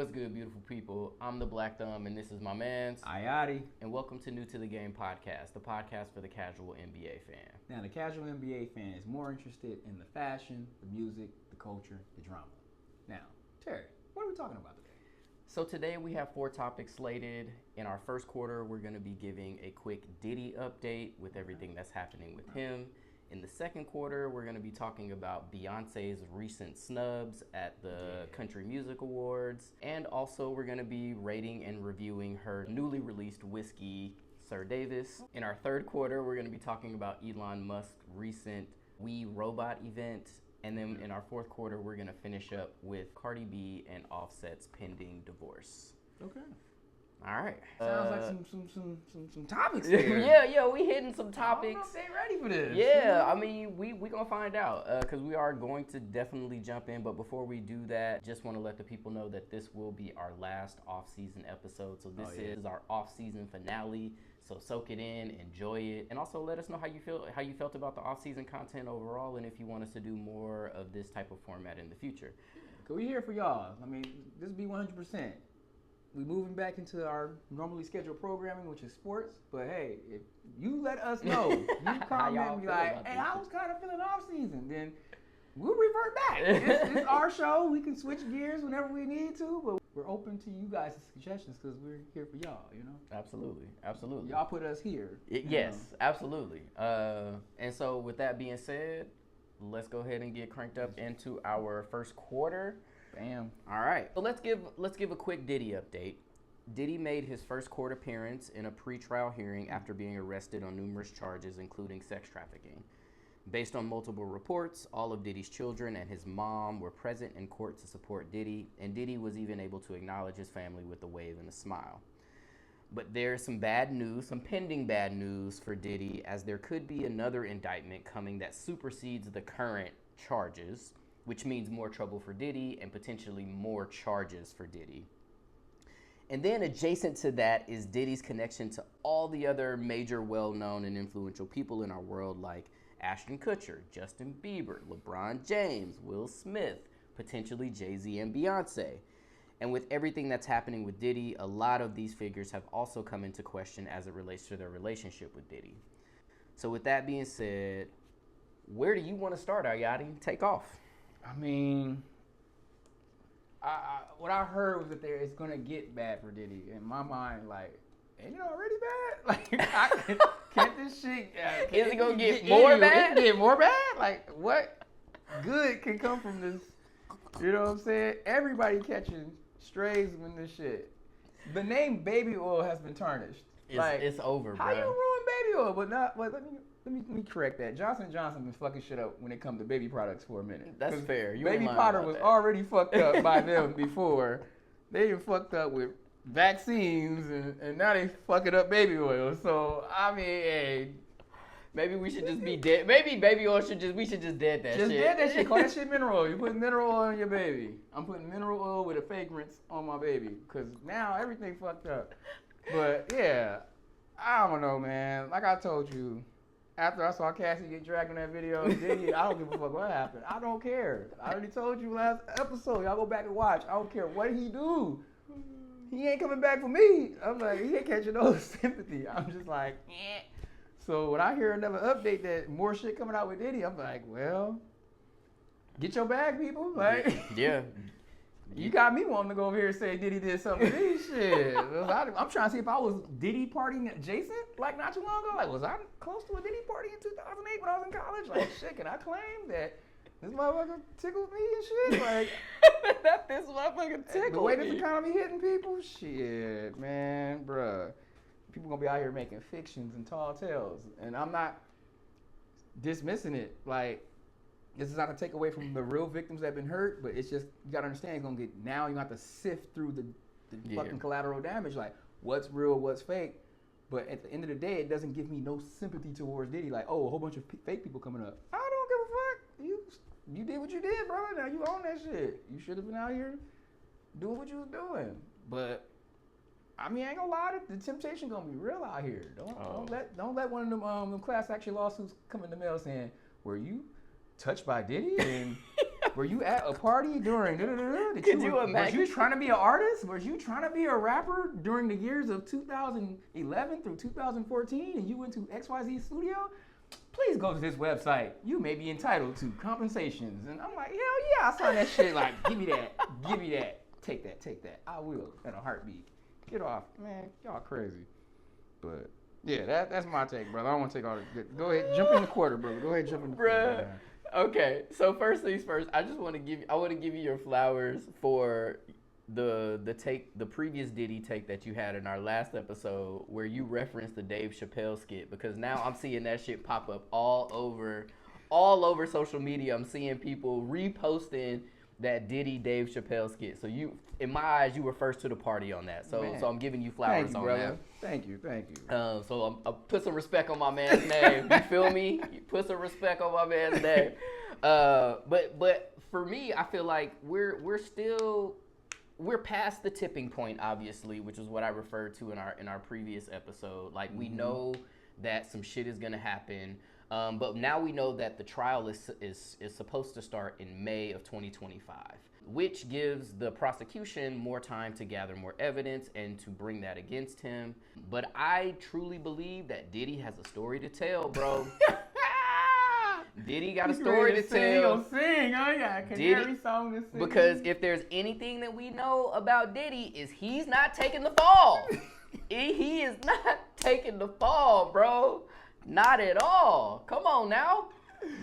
What's good, beautiful people? I'm the Black Thumb, and this is my man's. Ayati. And welcome to New to the Game podcast, the podcast for the casual NBA fan. Now, the casual NBA fan is more interested in the fashion, the music, the culture, the drama. Now, Terry, what are we talking about today? So today we have 4 topics slated. In our first quarter, we're going to be giving a quick Diddy update with everything that's happening with him. In the second quarter, we're going to be talking about Beyonce's recent snubs at the Country Music Awards. And also, we're going to be rating and reviewing her newly released whiskey, Sir Davis. In our third quarter, we're going to be talking about Elon Musk's recent We Robot event. And then in our fourth quarter, we're going to finish up with Cardi B and Offset's pending divorce. Okay. All right. Sounds like some topics here. yeah, we hitting some topics. I don't know if they ready for this. Yeah, I mean, we gonna find out because we are going to definitely jump in. But before we do that, just want to let the people know that this will be our last off-season episode. So this is our off-season finale. So soak it in, enjoy it, and also let us know how you felt about the off-season content overall, and if you want us to do more of this type of format in the future. Cause we here for y'all. I mean, this be 100%. We moving back into our normally scheduled programming, which is sports. But hey, if you let us know, you comment and be like, "Hey, I was kind of feeling off season," then we'll revert back. It's our show. We can switch gears whenever we need to, but we're open to you guys' suggestions because we're here for y'all. You know. Absolutely. Y'all put us here. Yes, absolutely. And so, with that being said, let's go ahead and get cranked up into our first quarter. Bam. All right. So let's give a quick Diddy update. Diddy made his first court appearance in a pretrial hearing after being arrested on numerous charges, including sex trafficking. Based on multiple reports, all of Diddy's children and his mom were present in court to support Diddy, and Diddy was even able to acknowledge his family with a wave and a smile. But there's some bad news, some pending bad news for Diddy, as there could be another indictment coming that supersedes the current charges, which means more trouble for Diddy and potentially more charges for Diddy. And then adjacent to that is Diddy's connection to all the other major well-known and influential people in our world like Ashton Kutcher, Justin Bieber, LeBron James, Will Smith, potentially Jay-Z and Beyoncé. And with everything that's happening with Diddy, a lot of these figures have also come into question as it relates to their relationship with Diddy. So with that being said, where do you want to start, Ayati? Take off. I mean, what I heard was that it's gonna get bad for Diddy. In my mind, like, ain't it already bad? Like, can't this shit? Is it gonna get more bad? Get more bad? Like, what good can come from this? You know what I'm saying? Everybody catching strays when this shit. The name baby oil has been tarnished. It's over, bro. How you ruin baby oil? But let me correct that. Johnson & Johnson been fucking shit up when it comes to baby products for a minute. That's fair. Baby powder was already fucked up by them before. They done fucked up with vaccines and now they fucking up baby oil. So I mean, hey, maybe we should just be dead. Maybe baby oil we should just dead that shit. Just dead that shit. Call that shit mineral oil. You put mineral oil on your baby. I'm putting mineral oil with a fragrance on my baby because now everything fucked up. But yeah, I don't know, man. Like I told you, after I saw Cassie get dragged in that video, Diddy, I don't give a fuck what happened. I don't care. I already told you last episode. Y'all go back and watch. I don't care what he do. He ain't coming back for me. I'm like, he ain't catching no sympathy. I'm just like, eh. So when I hear another update that more shit coming out with Diddy, I'm like, well, get your bag, people. Like, yeah. You got me wanting to go over here and say Diddy did something to me. Shit. I'm trying to see if I was Diddy partying adjacent, like not too long ago. Like, was I close to a Diddy party in 2008 when I was in college? Like, shit, can I claim that this motherfucker tickled me and shit? Like, that this motherfucker tickled me. The way this economy hitting people? Shit, man, bruh. People gonna be out here making fictions and tall tales. And I'm not dismissing it. Like, this is not to take away from the real victims that have been hurt, but it's just, you gotta understand, now you have to sift through the fucking collateral damage, like what's real, what's fake. But at the end of the day, it doesn't give me no sympathy towards Diddy. Like, oh, a whole bunch of fake people coming up. I don't give a fuck. You did what you did, brother. Now you own that shit. You should have been out here doing what you was doing. But I mean, I ain't gonna lie, the temptation gonna be real out here. Don't let one of them class action lawsuits come in the mail saying, were you touched by Diddy? And Were you at a party during? Could you imagine? Was you trying to be an artist? Was you trying to be a rapper during the years of 2011 through 2014, and you went to XYZ Studio? Please go to this website. You may be entitled to compensations. And I'm like, hell yeah, I saw that shit. Like, give me that. Take that. I will in a heartbeat. Get off, man. Y'all crazy. But yeah, that's my take, brother. I don't want to take all the. Go ahead, jump in the quarter, brother. Go ahead, jump in the quarter. Okay, so first things first, I want to give you your flowers for the previous Diddy take that you had in our last episode where you referenced the Dave Chappelle skit, because now I'm seeing that shit pop up all over social media. I'm seeing people reposting that Diddy Dave Chappelle skit. So you, in my eyes, you were first to the party on that. So I'm giving you flowers on that. Thank you. So I'll put some respect on my man's name. You feel me? You put some respect on my man's name. But for me, I feel like we're past the tipping point, obviously, which is what I referred to in our previous episode. Like, we know that some shit is gonna happen. But now we know that the trial is supposed to start in May of 2025, which gives the prosecution more time to gather more evidence and to bring that against him. But I truly believe that Diddy has a story to tell, bro. Diddy got a story to tell. He gonna sing, huh? Yeah, canary song to sing. Because if there's anything that we know about Diddy, is he's not taking the fall. He is not taking the fall, bro. Not at all. Come on now.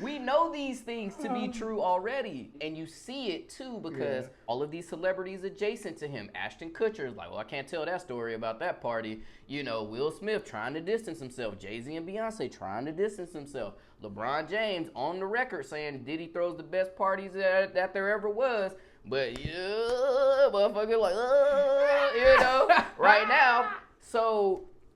We know these things to be true already. And you see it too, because all of these celebrities adjacent to him, Ashton Kutcher is like, well, I can't tell that story about that party. You know, Will Smith trying to distance himself. Jay-Z and Beyonce trying to distance himself. LeBron James on the record saying Diddy throws the best parties that there ever was. But yeah, motherfucker like, you know, right now.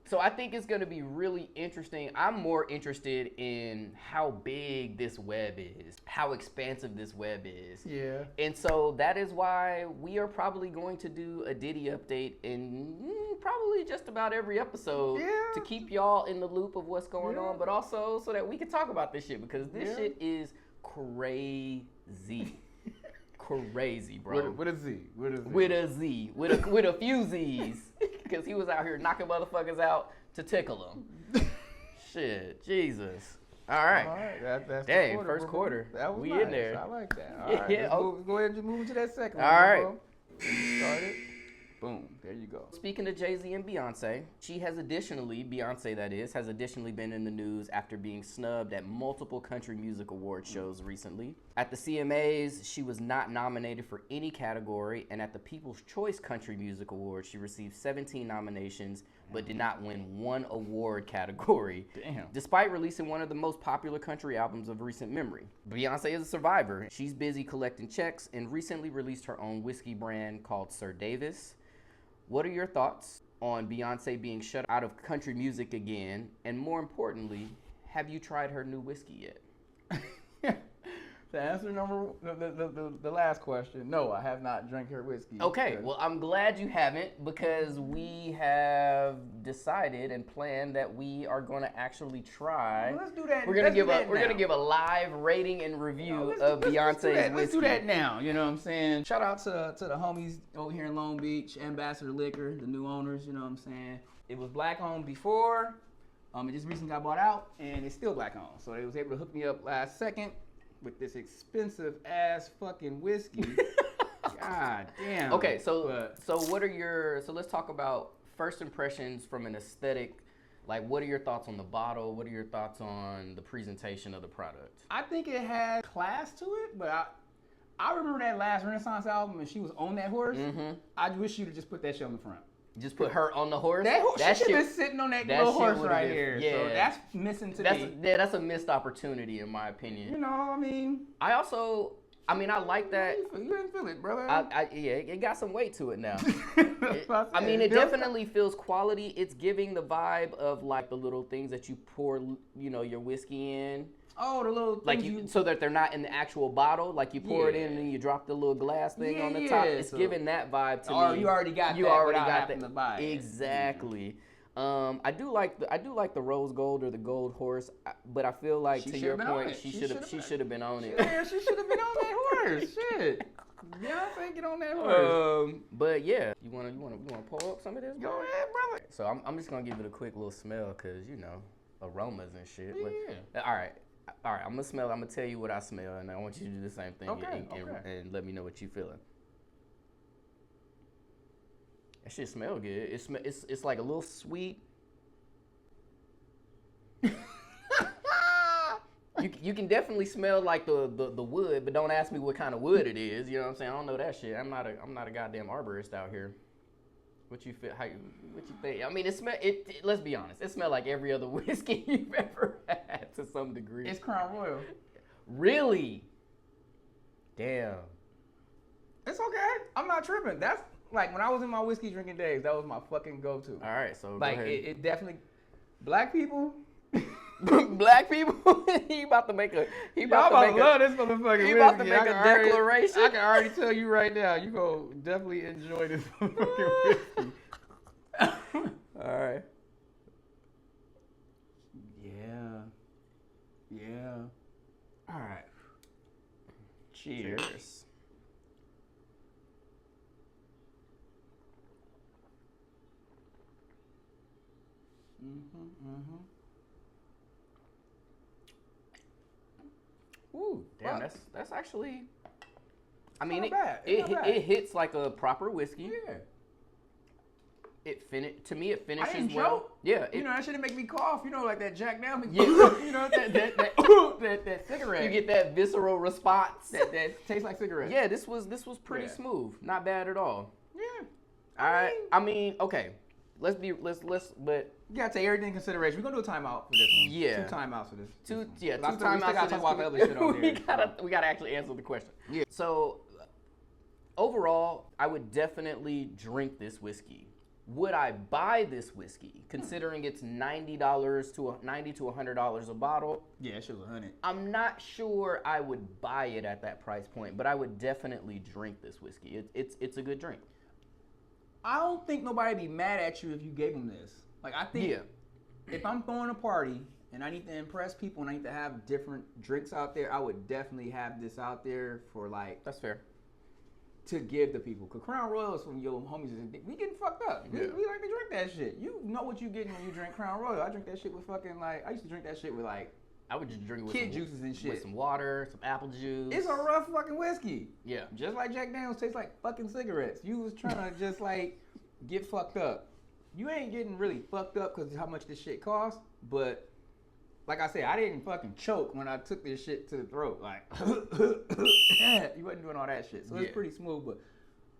So I think it's going to be really interesting. I'm more interested in how big this web is, how expansive this web is. Yeah. And so that is why we are probably going to do a Diddy update in probably just about every episode to keep y'all in the loop of what's going on, but also so that we can talk about this shit, because this shit is crazy. Crazy, bro. With a Z. With a few Z's. Because he was out here knocking motherfuckers out to tickle them. Shit, Jesus. All right. That's dang, the quarter, first quarter. That was we nice. in there. I like that. All right. Go ahead and just move to that second one. All right. Bro. Started. Boom. There you go. Speaking of Jay-Z and Beyonce, Beyonce that is, has additionally been in the news after being snubbed at multiple country music award shows recently. At the CMAs, she was not nominated for any category, and at the People's Choice Country Music Awards, she received 17 nominations, but did not win one award category. Damn. Despite releasing one of the most popular country albums of recent memory. Beyonce is a survivor. She's busy collecting checks and recently released her own whiskey brand called Sir Davis. What are your thoughts on Beyonce being shut out of country music again? And more importantly, have you tried her new whiskey yet? To answer the last question, no, I have not drank her whiskey. Okay, well, I'm glad you haven't, because we have decided and planned that we are going to actually try. Well, let's do that. We're gonna give a live rating and review of Beyonce's whiskey. Let's do that now. You know what I'm saying? Shout out to the homies over here in Long Beach, Ambassador Liquor, the new owners. You know what I'm saying? It was black owned before. It just recently got bought out, and it's still black owned. So they was able to hook me up last second with this expensive ass fucking whiskey. God damn. Okay, so let's talk about first impressions from an aesthetic. Like, what are your thoughts on the bottle? What are your thoughts on the presentation of the product? I think it had class to it, but I remember that last Renaissance album and she was on that horse. Mm-hmm. I wish you'd have just put that shit on the front. Just put her on the horse? That shit is sitting on that little horse right here. Yeah. So that's missing to me. Yeah, that's a missed opportunity in my opinion. You know, I mean. I like that. You didn't feel it, brother. Yeah, it got some weight to it now. It definitely feels quality. It's giving the vibe of like the little things that you pour, your whiskey in. Oh, the little things so that they're not in the actual bottle. Like you pour it in and then you drop the little glass thing on the top. It's giving that vibe to me. Oh, you already got that. You already got that. To buy it. Exactly. I do like the rose gold or the gold horse, but I feel like to your point, she should have been on it. Yeah, she should have been on that horse. Shit. Beyonce, get on that horse. But yeah, you wanna pull up some of this? Go ahead, brother. So I'm just gonna give it a quick little smell, cause you know aromas and shit. Yeah. All right. I'm gonna smell. I'm gonna tell you what I smell, and I want you to do the same thing. Okay. And let me know what you feeling. That shit smell good. It's like a little sweet. You can definitely smell like the wood, but don't ask me what kind of wood it is. You know what I'm saying? I don't know that shit. I'm not a goddamn arborist out here. What you feel? What you think? I mean, it. Let's be honest. It smells like every other whiskey you've ever had to some degree. It's Crown Royal. Really? Damn. It's okay. I'm not tripping. That's like when I was in my whiskey drinking days. That was my fucking go-to. All right, so like go ahead. It definitely. Black people. Black people. He about to make a. He about Y'all to make love this motherfucking He whiskey. about to make a declaration. I can already tell you right now. You go definitely enjoy this motherfucking whiskey. All right. Yeah. All right. Cheers. Ooh, damn, Well, that's actually. I mean, not bad. it hits like a proper whiskey. Yeah. It finishes I didn't well. choke. Yeah, You know, that shit make me cough. You know, like that Jack Daniels. Yeah. You know, that cigarette. you get that visceral response. that tastes like cigarette. Yeah, this was pretty Yeah. smooth. Not bad at all. Yeah. All right. I mean, okay. But You gotta take everything in consideration. We're gonna do a timeout for this one. Yeah. 2 timeouts for this. two But I timeouts. still gotta talk about the other shit on there. We gotta actually answer the question. Yeah. So overall, I would definitely drink this whiskey. Would I buy this whiskey, considering it's $90 to $100 a bottle? Yeah, that shit was 100. I'm not sure I would buy it at that price point, but I would definitely drink this whiskey. It's a good drink. I don't think nobody be mad at you if you gave them this. Like, I think if I'm throwing a party and I need to impress people and I need to have different drinks out there, I would definitely have this out there for like That's fair. to give to people. Cause Crown Royal is from your homies. We getting fucked up. We like to drink that shit. You know what you getting when you drink Crown Royal. I drink that shit with fucking like. I used to drink that shit with like I would just drink it with kid some, juices and shit. with some water, some apple juice. It's a rough fucking whiskey. Yeah. Just like Jack Daniels tastes like fucking cigarettes. You was trying to just like get fucked up. You ain't getting really fucked up because of how much this shit costs. But like I said, I didn't fucking choke when I took this shit to the throat. Like you wasn't doing all that shit. So it's pretty smooth. But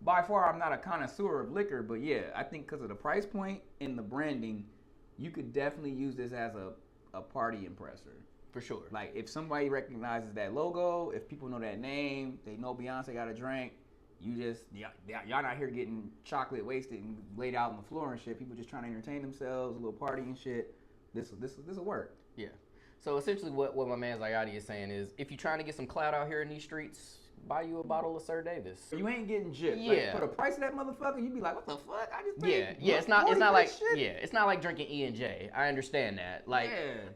by far, I'm not a connoisseur of liquor. But yeah, I think because of the price point and the branding, you could definitely use this as a party impressor. For sure. Like, if somebody recognizes that logo, if people know that name, they know Beyonce got a drink, y'all not here getting chocolate wasted and laid out on the floor and shit. People just trying to entertain themselves, a little party and shit. This will work. Yeah. So essentially what my man Ayati is saying is, if you're trying to get some clout out here in these streets, buy you a bottle of Sir Davis. You ain't getting gypped. Yeah. Like, for the price of that motherfucker, you be like, what the fuck? I just paid It's not like shit. it's not like drinking E&J. I understand that. Like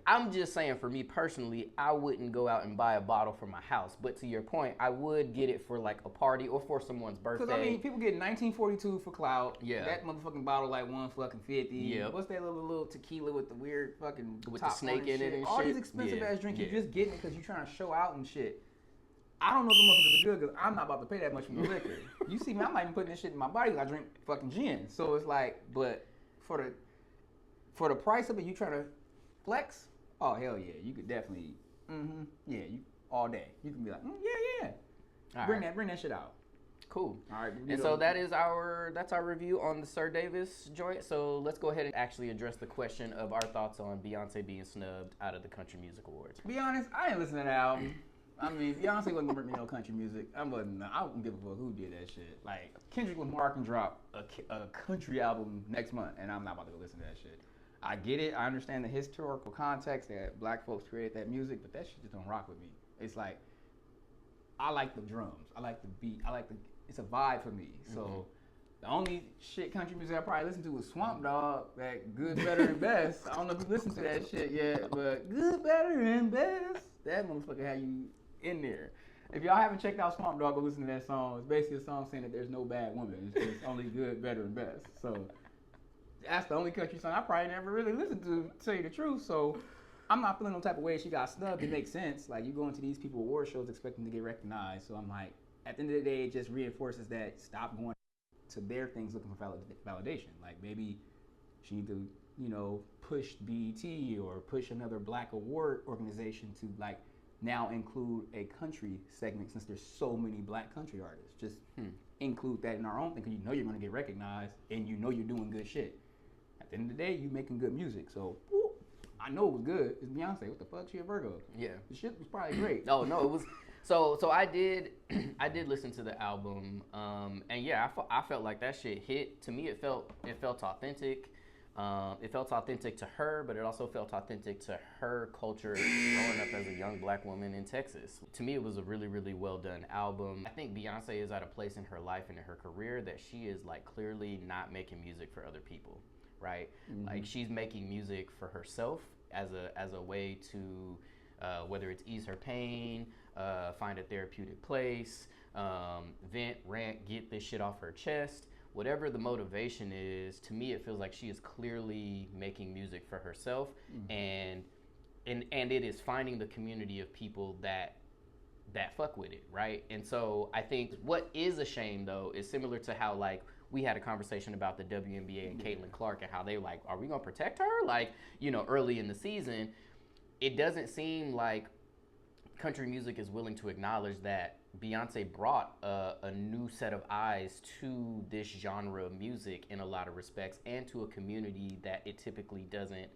I'm just saying, for me personally, I wouldn't go out and buy a bottle for my house. But to your point, I would get it for like a party or for someone's birthday. Because I mean, people get 1942 for clout. Yeah. That motherfucking bottle like $150. Yeah. What's that little tequila with the weird fucking with top the snake on in it and all shit? these expensive ass drinks, Yeah. you're just getting it because you're trying to show out and shit. I don't know if the motherfuckers are good because I'm not about to pay that much for the liquor. You see me, I'm not even putting this shit in my body because I drink fucking gin. So it's like, but for the price of it, you trying to flex? Oh hell yeah, you could definitely, yeah, you all day. You can be like, yeah. All Bring right. that shit out. Cool. All right. And so that's our review on the Sir Davis joint. So let's go ahead and actually address the question of our thoughts on Beyonce being snubbed out of the Country Music Awards. Be honest, I ain't listening to that album. I mean, Beyonce wasn't gonna bring me no country music. I wouldn't give a fuck who did that shit. Like, Kendrick Lamar can drop a country album next month, and I'm not about to go listen to that shit. I get it. I understand the historical context that black folks created that music, but that shit just don't rock with me. It's like, I like the drums. I like the beat. It's a vibe for me. So, The only shit country music I probably listen to was Swamp Dogg, that Good, Better, and Best. I don't know if you listened to that shit yet, but Good, Better, and Best. That motherfucker had you in there. If y'all haven't checked out Swamp Dogg, go listen to that song. It's basically a song saying that there's no bad woman. It's just only good, better, and best. So that's the only country song I probably never really listened to tell you the truth. So I'm not feeling no type of way she got snubbed. It makes sense. Like, you go into these people award shows expecting to get recognized. So I'm like, at the end of the day, it just reinforces that stop going to their things looking for validation. Like, maybe she need to, you know, push BET or push another black award organization to, like, now include a country segment, since there's so many black country artists. Just include that in our own thing, because you know you're going to get recognized and you know you're doing good shit. At the end of the day, you making good music. So I know it was good. It's Beyonce. What the fuck? She a Virgo. Yeah. The shit was probably great. Oh no, it was. So I did listen to the album, and yeah, I felt like that shit hit. To me, it felt authentic. It felt authentic to her, but it also felt authentic to her culture growing up as a young black woman in Texas. To me, it was a really, really well done album. I think Beyonce is at a place in her life and in her career that she is, like, clearly not making music for other people, right? Mm-hmm. Like, she's making music for herself as a way to whether it's ease her pain, find a therapeutic place, vent, rant, get this shit off her chest. Whatever the motivation is, to me, it feels like she is clearly making music for herself, and it is finding the community of people that fuck with it, right? And so I think what is a shame, though, is similar to how, like, we had a conversation about the WNBA and Caitlin Clark and how they, like, are we gonna protect her? Like, you know, early in the season, it doesn't seem like country music is willing to acknowledge that Beyonce brought a new set of eyes to this genre of music in a lot of respects, and to a community that it typically doesn't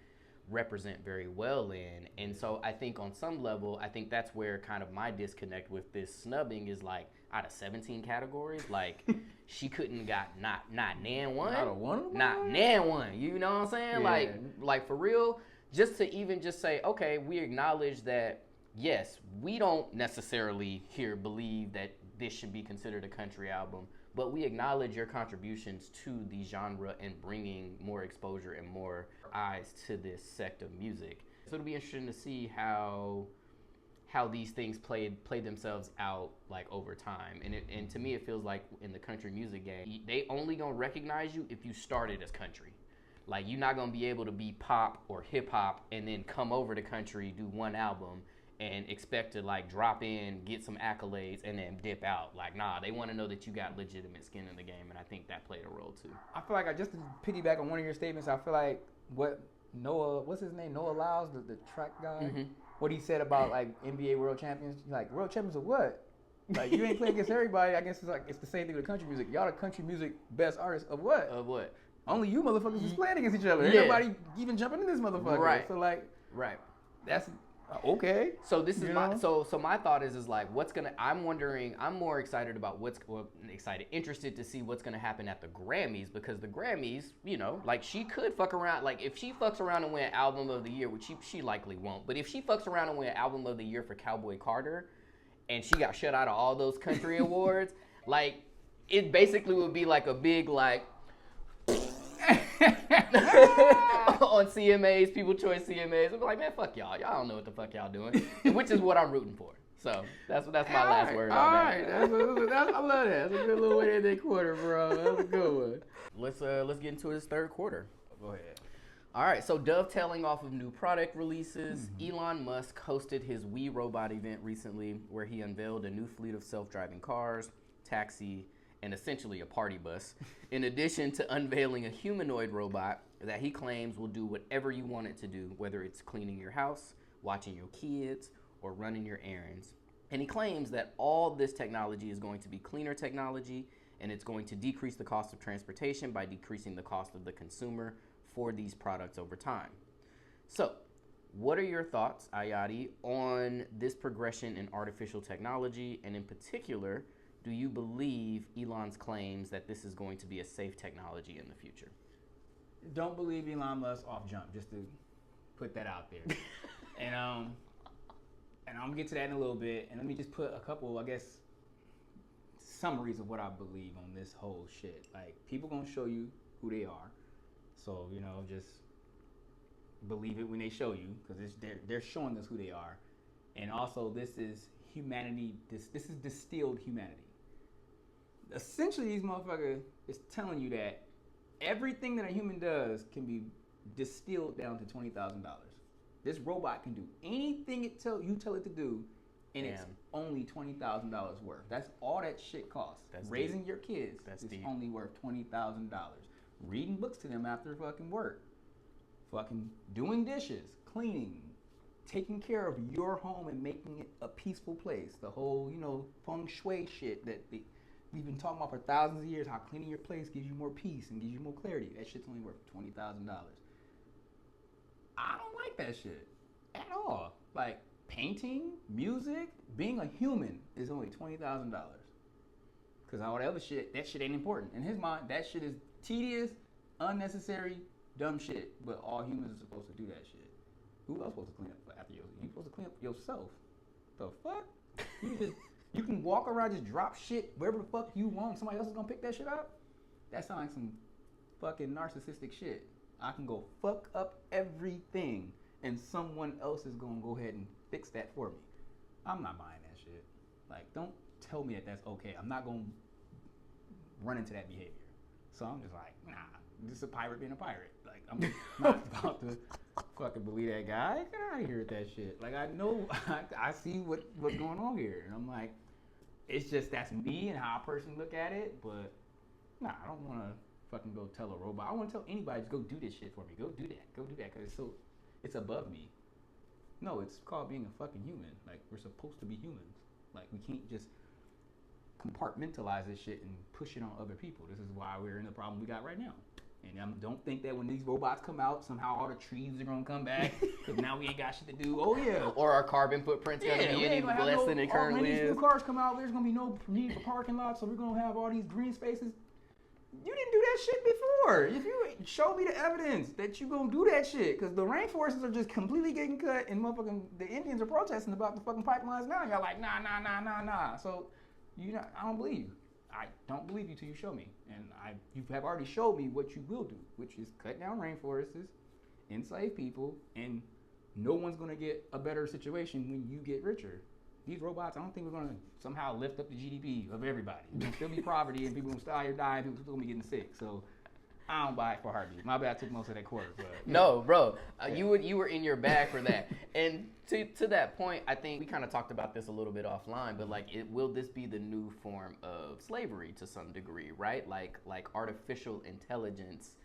represent very well in. And so I think on some level, I think that's where kind of my disconnect with this snubbing is, like, out of 17 categories, like, she couldn't got not nan one. Not a one? Not nan one. You know what I'm saying? Yeah. Like for real, just to even just say, okay, we acknowledge that, yes, we don't necessarily believe that this should be considered a country album, but we acknowledge your contributions to the genre and bringing more exposure and more eyes to this sect of music. So it'll be interesting to see how these things play themselves out, like, over time. And to me, it feels like in the country music game, they only gonna recognize you if you started as country. Like, you're not gonna be able to be pop or hip hop and then come over to country, do one album, and expect to, like, drop in, get some accolades, and then dip out. Like, nah, they want to know that you got legitimate skin in the game, and I think that played a role too. I feel like, just to piggyback on one of your statements, I feel like what's his name? Noah Lyles, the track guy, what he said about, like, NBA world champions, like, world champions of what? Like, you ain't playing against everybody. I guess it's the same thing with country music. Y'all the country music best artists of what? Of what? Only you motherfuckers is playing against each other. Ain't nobody even jumping in this motherfucker. Right. So, like, right. That's okay. So this is so my thought is like, I'm more excited about interested to see what's gonna happen at the Grammys, because the Grammys, you know, like, she could fuck around. Like, if she fucks around and win Album of the Year, which she likely won't, but if she fucks around and win Album of the Year for Cowboy Carter, and she got shut out of all those country awards, like, it basically would be like a big, like, on CMAs, People Choice CMAs. I'm like, man, fuck y'all. Y'all don't know what the fuck y'all doing, which is what I'm rooting for. So that's my last word on that. I love that. That's a good little way to end that quarter, bro. That's a good one. Let's get into this third quarter. Go ahead. All right, so dovetailing off of new product releases, Elon Musk hosted his We Robot event recently, where he unveiled a new fleet of self-driving cars, taxi, and essentially a party bus, in addition to unveiling a humanoid robot that he claims will do whatever you want it to do, whether it's cleaning your house, watching your kids, or running your errands. And he claims that all this technology is going to be cleaner technology, and it's going to decrease the cost of transportation by decreasing the cost of the consumer for these products over time. So, what are your thoughts, Ayati, on this progression in artificial technology, and in particular, do you believe Elon's claims that this is going to be a safe technology in the future? Don't believe Elon Musk off jump, just to put that out there. and I'm gonna get to that in a little bit. And let me just put a couple, I guess, summaries of what I believe on this whole shit. Like, people gonna show you who they are, so just believe it when they show you, because they're showing us who they are. And also, this is humanity. This is distilled humanity. Essentially, these motherfuckers is telling you that everything that a human does can be distilled down to $20,000. This robot can do anything you tell it to do, and it's only $20,000 worth. That's all that shit costs. Raising your kids is only worth $20,000. Reading books to them after fucking work. Fucking doing dishes, cleaning, taking care of your home and making it a peaceful place. The whole, feng shui shit that we've been talking about for thousands of years, how cleaning your place gives you more peace and gives you more clarity. That shit's only worth $20,000. I don't like that shit at all. Like, painting, music, being a human is only $20,000. Because all that other shit, that shit ain't important. In his mind, that shit is tedious, unnecessary, dumb shit. But all humans are supposed to do that shit. Who else supposed to clean up after you? You supposed to clean up yourself. The fuck? You can walk around, just drop shit wherever the fuck you want. Somebody else is gonna pick that shit up? That sounds like some fucking narcissistic shit. I can go fuck up everything, and someone else is gonna go ahead and fix that for me. I'm not buying that shit. Like, don't tell me that that's okay. I'm not gonna run into that behavior. So I'm just like, nah, this is a pirate being a pirate. Like, I'm not about to fucking believe that guy. Get out of here with that shit. Like, I know, I see what's going on here, and I'm like, it's just, that's me and how I personally look at it, but nah, I don't want to fucking go tell a robot. I want to tell anybody, just go do this shit for me. Go do that, because it's above me. No, it's called being a fucking human. Like, we're supposed to be humans. Like, we can't just compartmentalize this shit and push it on other people. This is why we're in the problem we got right now. And don't think that when these robots come out, somehow all the trees are gonna come back, because now we ain't got shit to do. Oh yeah. Or our carbon footprint's gonna be any less than it currently is. When these new cars come out, there's gonna be no need for parking lots, so we're gonna have all these green spaces. You didn't do that shit before. If you show me the evidence that you gonna do that shit, because the rainforests are just completely getting cut, and motherfucking the Indians are protesting about the fucking pipelines now. And y'all like, nah. So I don't believe you. I don't believe you till you show me. And you have already showed me what you will do, which is cut down rainforests, enslave people, and no one's going to get a better situation when you get richer. These robots, I don't think we're going to somehow lift up the GDP of everybody. There's going to still be poverty, and people will still out here dying, people still going to be getting sick. So I don't buy it for heartbeat. My bad, I took most of that quarter. But no, bro, you were in your bag for that. And to that point, I think we kind of talked about this a little bit offline, but like, will this be the new form of slavery to some degree, right? Like artificial intelligence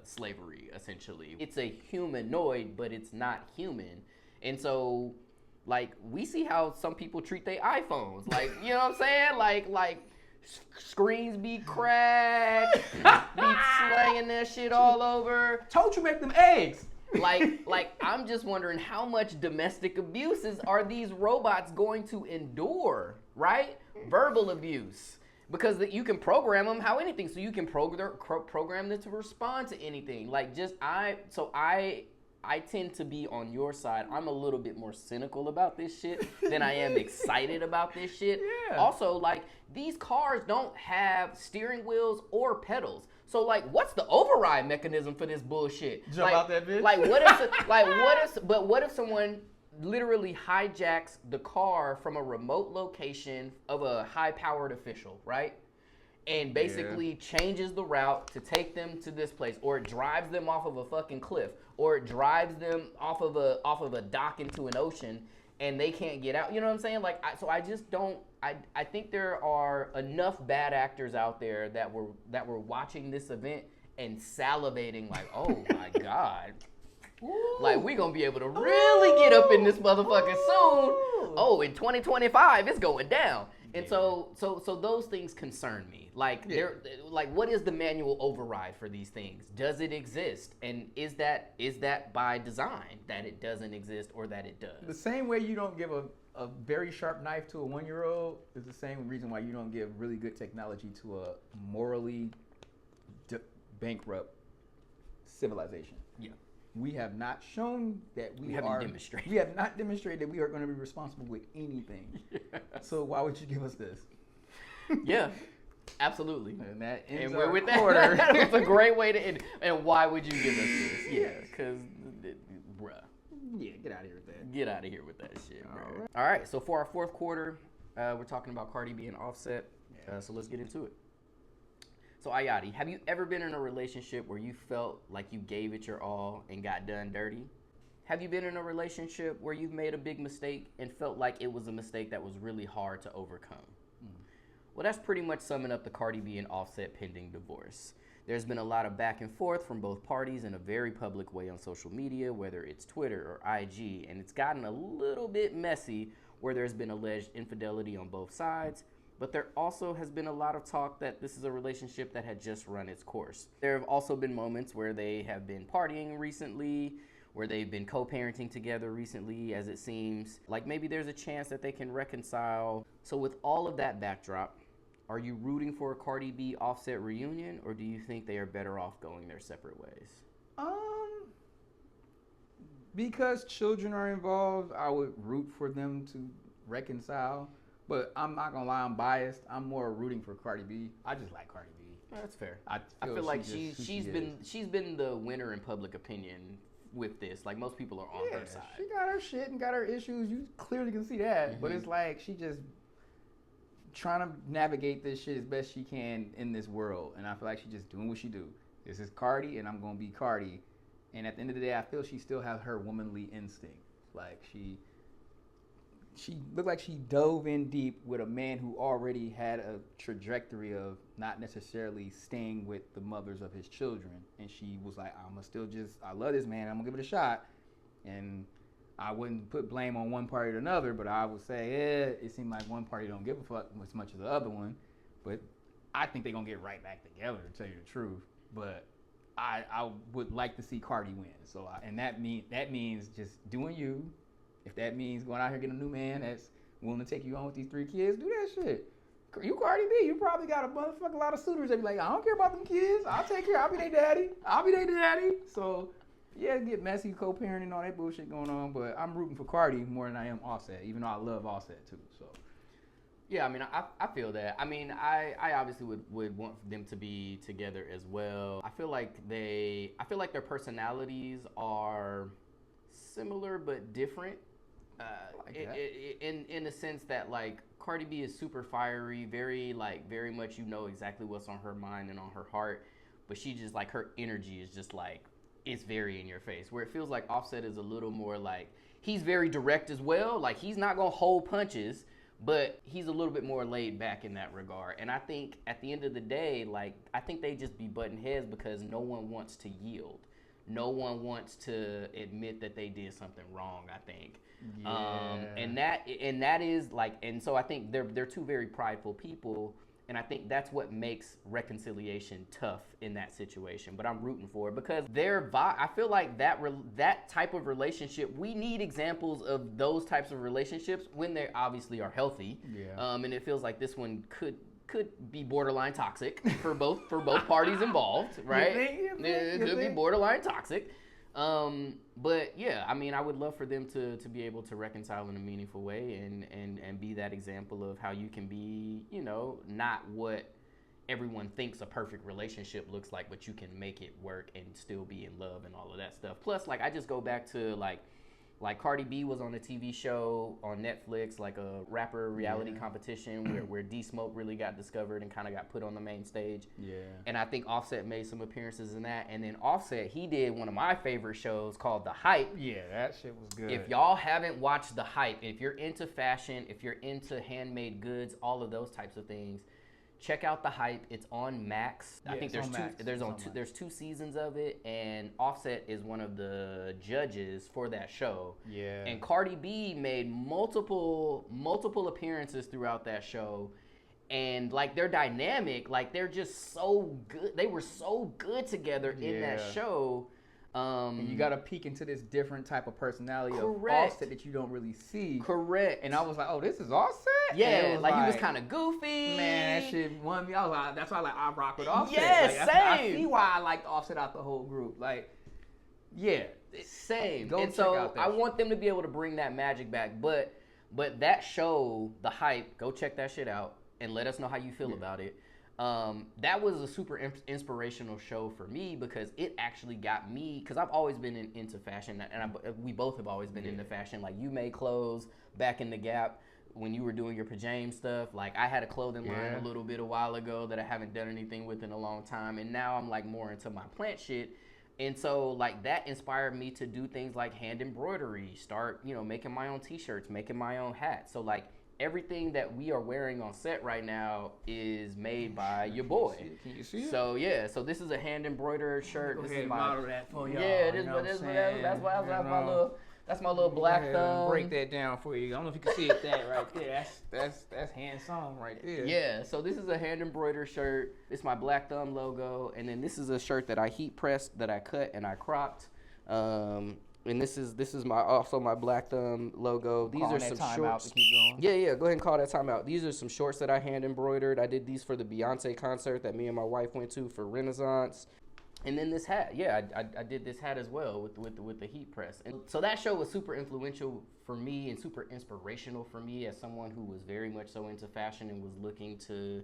slavery, essentially. It's a humanoid, but it's not human. And so, like, we see how some people treat their iPhones. Like, you know what I'm saying? Like screens be cracked, be slanging that shit all over. Told you make them eggs. Like I'm just wondering how much domestic abuses are these robots going to endure, right? Verbal abuse. Because you can program them how anything. So you can program them to respond to anything. Like, I tend to be on your side. I'm a little bit more cynical about this shit than I am excited about this shit. Yeah. Also, like, these cars don't have steering wheels or pedals. So, like, what's the override mechanism for this bullshit? Jump out that bitch. What if someone literally hijacks the car from a remote location of a high-powered official, right? And basically changes the route to take them to this place, or it drives them off of a fucking cliff, or it drives them off of a dock into an ocean, and they can't get out. You know what I'm saying? Like, I think there are enough bad actors out there that were watching this event and salivating like, oh my God. Ooh. Like, we gonna be able to really get up in this motherfucker soon. Oh, in 2025, it's going down. And so those things concern me. Like, what is the manual override for these things? Does it exist? And is that by design that it doesn't exist, or that it does? The same way you don't give a very sharp knife to a 1-year-old is the same reason why you don't give really good technology to a morally bankrupt civilization. Yeah. We have not shown that we have not demonstrated that we are going to be responsible with anything. Yes. So why would you give us this? Yeah, absolutely. And that ends And we're our with quarter. that. That was a great way to end. And why would you give us this? Yeah, because, bruh. Yeah, get out of here with that. Get out of here with that shit, bro. All right, so for our fourth quarter, we're talking about Cardi B and Offset. So let's get into it. So Ayati, have you ever been in a relationship where you felt like you gave it your all and got done dirty? Have you been in a relationship where you've made a big mistake and felt like it was a mistake that was really hard to overcome? Well, that's pretty much summing up the Cardi B and Offset pending divorce. There's been a lot of back and forth from both parties in a very public way on social media, whether it's Twitter or IG, and it's gotten a little bit messy where there's been alleged infidelity on both sides, but there also has been a lot of talk that this is a relationship that had just run its course. There have also been moments where they have been partying recently, where they've been co-parenting together recently, as it seems. Like maybe there's a chance that they can reconcile. So with all of that backdrop, are you rooting for a Cardi B Offset reunion, or do you think they are better off going their separate ways? Because children are involved, I would root for them to reconcile. But I'm not gonna lie, I'm biased. I'm more rooting for Cardi B. I just like Cardi B. That's fair. I feel like she's she's been the winner in public opinion with this. Like most people are on her side. She got her shit and got her issues. You clearly can see that. But it's like she just trying to navigate this shit as best she can in this world. And I feel like she's just doing what she do. This is Cardi and I'm gonna be Cardi. And at the end of the day, I feel she still has her womanly instinct. Like she looked like she dove in deep with a man who already had a trajectory of not necessarily staying with the mothers of his children. And she was like, I love this man, I'm gonna give it a shot. And I wouldn't put blame on one party or another, but I would say, it seemed like one party don't give a fuck as much as the other one. But I think they're gonna get right back together, to tell you the truth. But I would like to see Cardi win. So, that means just doing you. If that means going out here getting a new man that's willing to take you on with these 3 kids, do that shit. You Cardi B, you probably got a motherfucking lot of suitors that be like, I don't care about them kids. I'll take care. I'll be their daddy. So, yeah, get messy, co-parenting, all that bullshit going on. But I'm rooting for Cardi more than I am Offset, even though I love Offset too. So. Yeah, I mean, I feel that. I mean, I obviously would want them to be together as well. I feel like their personalities are similar but different. In the sense that like Cardi B is super fiery, very much exactly what's on her mind and on her heart, but she just like her energy is just like it's very in your face. Where it feels like Offset is a little more like he's very direct as well. Like he's not gonna hold punches, but he's a little bit more laid back in that regard. And I think at the end of the day, like I think they just be butting heads because no one wants to yield. No one wants to admit that they did something wrong, I think. Yeah. And that is like, and so I think they're two very prideful people, and I think that's what makes reconciliation tough in that situation. But I'm rooting for it because I feel like that type of relationship, we need examples of those types of relationships when they obviously are healthy. Yeah. And it feels like this one could be borderline toxic for both parties involved, right? It could be borderline toxic. But yeah, I mean, I would love for them to be able to reconcile in a meaningful way and be that example of how you can be, not what everyone thinks a perfect relationship looks like, but you can make it work and still be in love and all of that stuff. Plus, like, I just go back to like Cardi B was on a TV show on Netflix, like a rapper reality competition where D Smoke really got discovered and kind of got put on the main stage. Yeah. And I think Offset made some appearances in that. And then Offset, he did one of my favorite shows called The Hype. Yeah, that shit was good. If y'all haven't watched The Hype, if you're into fashion, if you're into handmade goods, all of those types of things, check out The Hype. It's on Max. I think there's 2 seasons of it, and Offset is one of the judges for that show. Yeah. And Cardi B made multiple appearances throughout that show, and like their dynamic, like they're just so good. They were so good together in that show. And you got to peek into this different type of personality of Offset that you don't really see. Correct. And I was like, oh, this is Offset? Yeah, like he was kind of goofy. Man, that shit won me. I was like, that's why I rock with Offset. Yeah, like, same. I see why I liked Offset out the whole group. Like, yeah. Same. Go and check so out that I want them to be able to bring that magic back. But that show, The Hype, go check that shit out. and let us know how you feel about it. That was a super inspirational show for me because it actually got me, because I've always been into fashion, and we both have always been into fashion. Like, you made clothes back in the Gap when you were doing your pajama stuff. Like, I had a clothing line a little bit a while ago that I haven't done anything with in a long time, and now I'm like more into my plant shit. And so, like, that inspired me to do things like hand embroidery, start, you know, making my own t-shirts, making my own hats. So, like, everything that we are wearing on set right now is made by your boy. Can you see it? So, yeah. So, this is a hand embroidered shirt. Go This ahead is my model that for y'all. Yeah, that's my little black thumb. Break that down for you. I don't know if you can see it right there. That's hand sewn right there. Yeah, so this is a hand embroidered shirt. It's my BlackThumb logo, and then this is a shirt that I heat pressed, that I cut and I cropped. And this is my BlackThumb logo. These are some shorts. Yeah, go ahead and call that timeout. These are some shorts that I hand embroidered. I did these for the Beyoncé concert that me and my wife went to for Renaissance. And then this hat, I did this hat as well with the heat press. And so that show was super influential for me and super inspirational for me as someone who was very much so into fashion and was looking to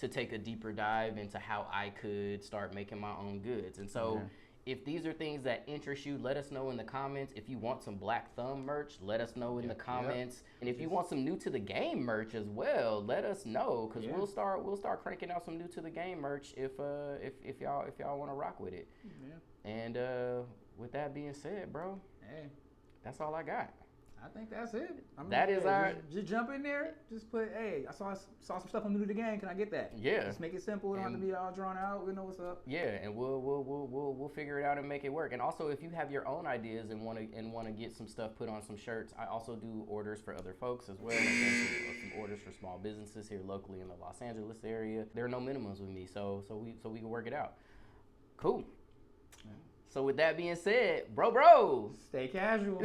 take a deeper dive into how I could start making my own goods. And so if these are things that interest you, let us know in the comments. If you want some BlackThumb merch, let us know in the comments. And if you want some new to the game merch as well, let us know, because we'll start cranking out some new to the game merch if y'all want to rock with it. Yeah. And with that being said, bro, that's all I got. I think that's it. I mean, that is our. Just jump in there. Just put, hey, I saw some stuff on New to the Game. Can I get that? Yeah. Just make it simple. We don't have to be all drawn out. We know what's up. Yeah, and we'll figure it out and make it work. And also, if you have your own ideas and want to get some stuff put on some shirts, I also do orders for other folks as well. Some orders for small businesses here locally in the Los Angeles area. There are no minimums with me, so we can work it out. Cool. So with that being said, bro, stay casual.